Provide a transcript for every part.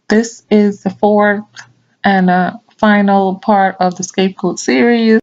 This is the fourth and final part of the Scapegoat series.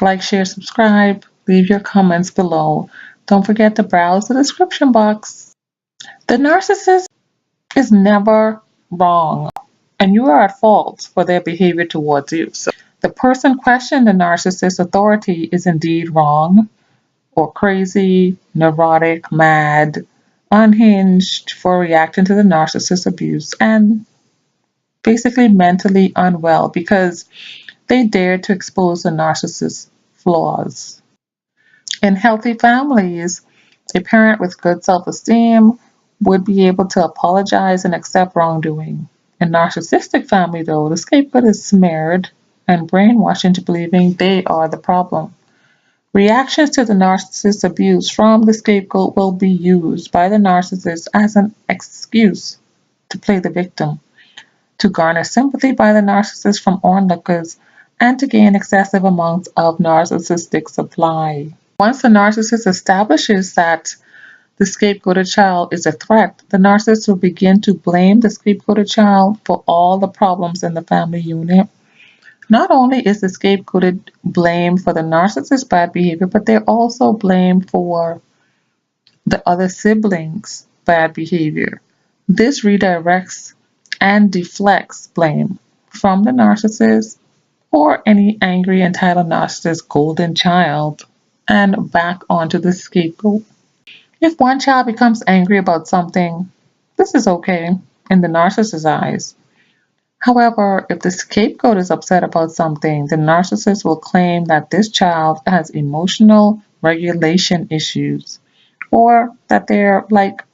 Like, share, subscribe, leave your comments below. Don't forget to browse the description box. The narcissist is never wrong, and you are at fault for their behavior towards you. So the person questioning the narcissist's authority is indeed wrong, or crazy, neurotic, mad, unhinged for reacting to the narcissist's abuse, and basically mentally unwell because they dared to expose the narcissist's flaws. In healthy families, a parent with good self esteem would be able to apologize and accept wrongdoing. In narcissistic family, though, the scapegoat is smeared and brainwashed into believing they are the problem. Reactions to the narcissist's abuse from the scapegoat will be used by the narcissist as an excuse to play the victim, to garner sympathy by the narcissist from onlookers, and to gain excessive amounts of narcissistic supply. Once the narcissist establishes that the scapegoated child is a threat, the narcissist will begin to blame the scapegoated child for all the problems in the family unit. Not only is the scapegoated blamed for the narcissist's bad behavior, but they're also blamed for the other siblings' bad behavior. This redirects and deflects blame from the narcissist or any angry, entitled narcissist golden child and back onto the scapegoat. If one child becomes angry about something, this is okay in the narcissist's eyes. However, if the scapegoat is upset about something, the narcissist will claim that this child has emotional regulation issues, or that they're like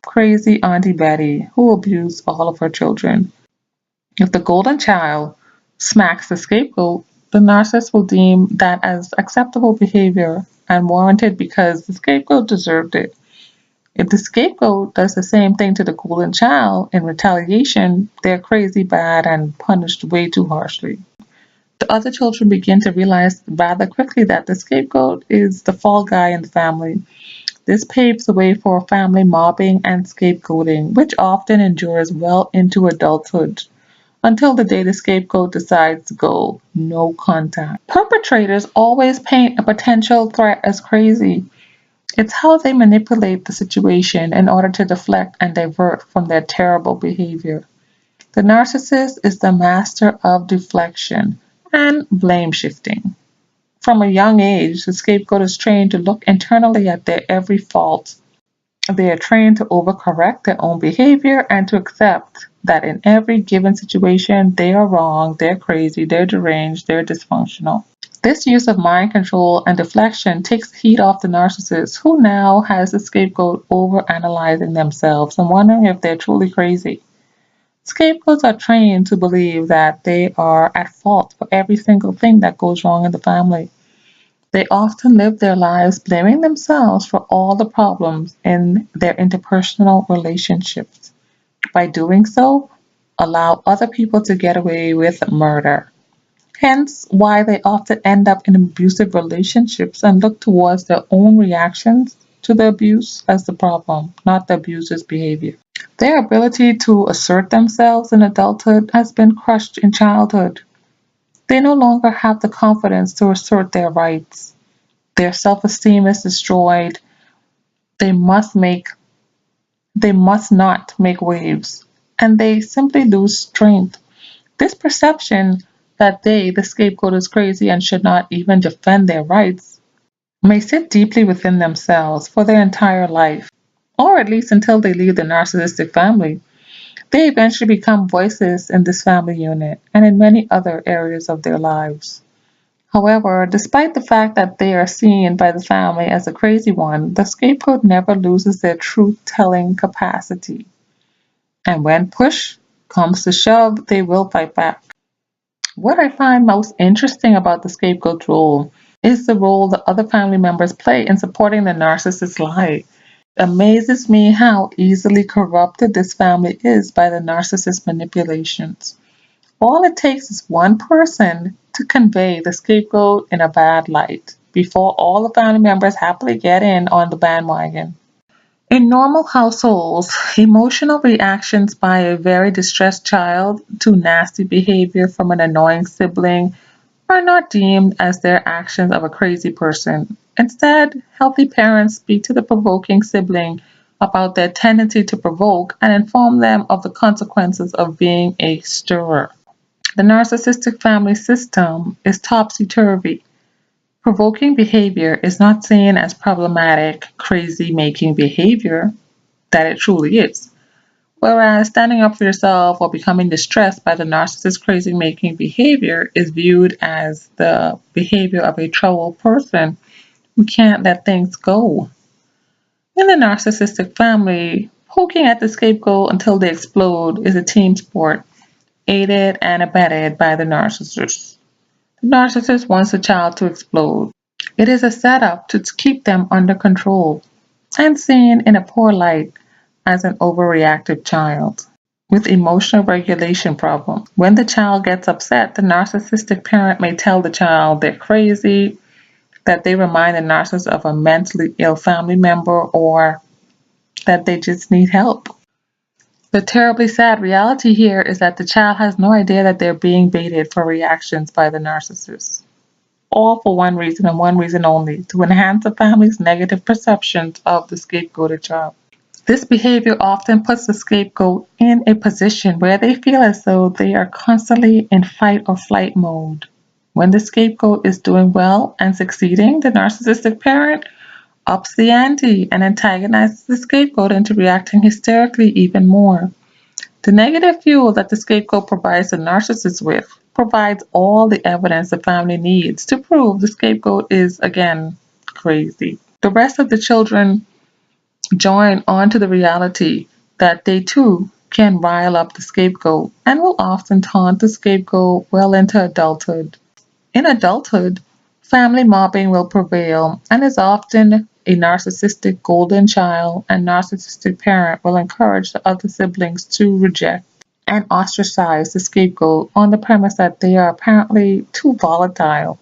crazy Auntie Betty who abused all of her children. If the golden child smacks the scapegoat, the narcissist will deem that as acceptable behavior and warranted because the scapegoat deserved it. If the scapegoat does the same thing to the golden child in retaliation, they're crazy bad and punished way too harshly. The other children begin to realize rather quickly that the scapegoat is the fall guy in the family. This paves the way for family mobbing and scapegoating, which often endures well into adulthood, until the day the scapegoat decides to go no contact. Perpetrators always paint a potential threat as crazy. It's how they manipulate the situation in order to deflect and divert from their terrible behavior. The narcissist is the master of deflection and blame shifting. From a young age, the scapegoat is trained to look internally at their every fault. They are trained to overcorrect their own behavior and to accept that in every given situation they are wrong, they're crazy, they're deranged, they're dysfunctional. This use of mind control and deflection takes the heat off the narcissist, who now has the scapegoat overanalyzing themselves and wondering if they're truly crazy. Scapegoats are trained to believe that they are at fault for every single thing that goes wrong in the family. They often live their lives blaming themselves for all the problems in their interpersonal relationships. By doing so, allow other people to get away with murder. Hence, why they often end up in abusive relationships and look towards their own reactions to the abuse as the problem, not the abuser's behavior. Their ability to assert themselves in adulthood has been crushed in childhood. They no longer have the confidence to assert their rights. Their self-esteem is destroyed. They must not make waves, and they simply lose strength. This perception that they, the scapegoat, is crazy and should not even defend their rights may sit deeply within themselves for their entire life, or at least until they leave the narcissistic family. They eventually become voices in this family unit and in many other areas of their lives. However, despite the fact that they are seen by the family as a crazy one, the scapegoat never loses their truth-telling capacity. And when push comes to shove, they will fight back. What I find most interesting about the scapegoat role is the role the other family members play in supporting the narcissist's lie. It amazes me how easily corrupted this family is by the narcissist's manipulations. All it takes is one person to convey the scapegoat in a bad light before all the family members happily get in on the bandwagon. In normal households, emotional reactions by a very distressed child to nasty behavior from an annoying sibling are not deemed as their actions of a crazy person. Instead, healthy parents speak to the provoking sibling about their tendency to provoke and inform them of the consequences of being a stirrer. The narcissistic family system is topsy turvy. Provoking behavior is not seen as problematic, crazy making behavior that it truly is. Whereas standing up for yourself or becoming distressed by the narcissist's crazy making behavior is viewed as the behavior of a troubled person who can't let things go. In the narcissistic family, poking at the scapegoat until they explode is a team sport, aided and abetted by the narcissist. The narcissist wants the child to explode. It is a setup to keep them under control and seen in a poor light as an overreactive child with emotional regulation problems. When the child gets upset, the narcissistic parent may tell the child they're crazy, that they remind the narcissist of a mentally ill family member, or that they just need help. The terribly sad reality here is that the child has no idea that they're being baited for reactions by the narcissist. All for one reason and one reason only, to enhance the family's negative perceptions of the scapegoated child. This behavior often puts the scapegoat in a position where they feel as though they are constantly in fight or flight mode. When the scapegoat is doing well and succeeding, the narcissistic parent ups the ante and antagonizes the scapegoat into reacting hysterically even more. The negative fuel that the scapegoat provides the narcissist with provides all the evidence the family needs to prove the scapegoat is, again, crazy. The rest of the children join on to the reality that they too can rile up the scapegoat and will often taunt the scapegoat well into adulthood. In adulthood, family mobbing will prevail and is often a narcissistic golden child, and narcissistic parent will encourage the other siblings to reject and ostracize the scapegoat on the premise that they are apparently too volatile.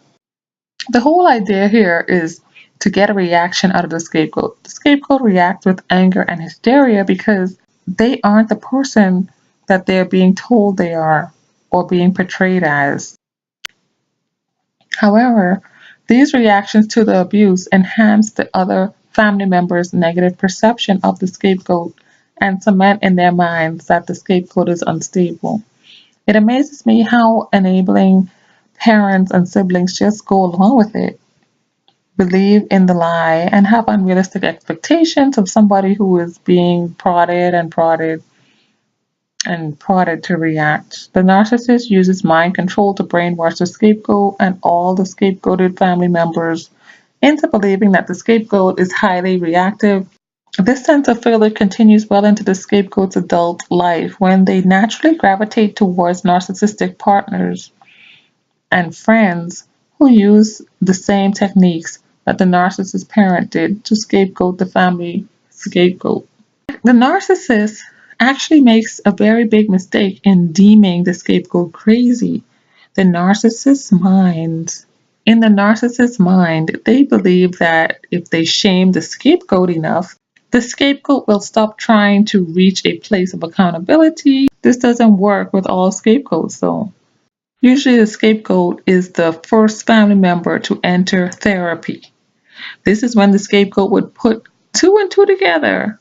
The whole idea here is to get a reaction out of the scapegoat. The scapegoat reacts with anger and hysteria because they aren't the person that they're being told they are or being portrayed as. However, these reactions to the abuse enhance the other family members' negative perception of the scapegoat and cement in their minds that the scapegoat is unstable. It amazes me how enabling parents and siblings just go along with it, believe in the lie, and have unrealistic expectations of somebody who is being prodded and prodded and prodded to react. The narcissist uses mind control to brainwash the scapegoat and all the scapegoated family members into believing that the scapegoat is highly reactive. This sense of failure continues well into the scapegoat's adult life when they naturally gravitate towards narcissistic partners and friends who use the same techniques that the narcissist parent did to scapegoat the family scapegoat. The narcissist actually makes a very big mistake in deeming the scapegoat crazy. The narcissist's mind, in the narcissist's mind, they believe that if they shame the scapegoat enough, the scapegoat will stop trying to reach a place of accountability. This doesn't work with all scapegoats, though. Usually, the scapegoat is the first family member to enter therapy. This is when the scapegoat would put two and two together,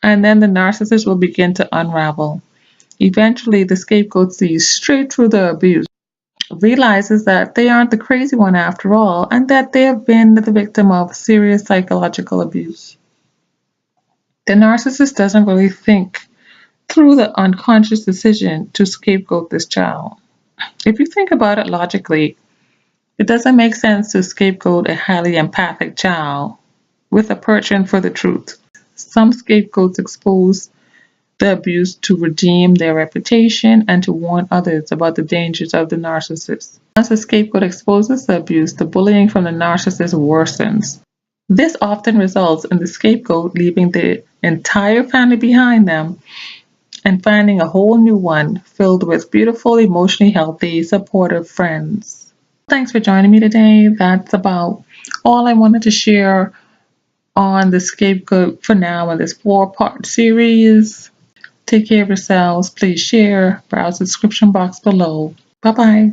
and then the narcissist will begin to unravel. Eventually, the scapegoat sees straight through the abuse, realizes that they aren't the crazy one after all, and that they have been the victim of serious psychological abuse. The narcissist doesn't really think through the unconscious decision to scapegoat this child. If you think about it logically, it doesn't make sense to scapegoat a highly empathic child with a penchant for the truth. Some scapegoats expose the abuse to redeem their reputation and to warn others about the dangers of the narcissist. Once the scapegoat exposes the abuse, the bullying from the narcissist worsens. This often results in the scapegoat leaving the entire family behind them and finding a whole new one filled with beautiful, emotionally healthy, supportive friends. Thanks for joining me today. That's about all I wanted to share on the Scapegoat for now in this 4-part series. Take care of yourselves. Please share. Browse the description box below. Bye bye.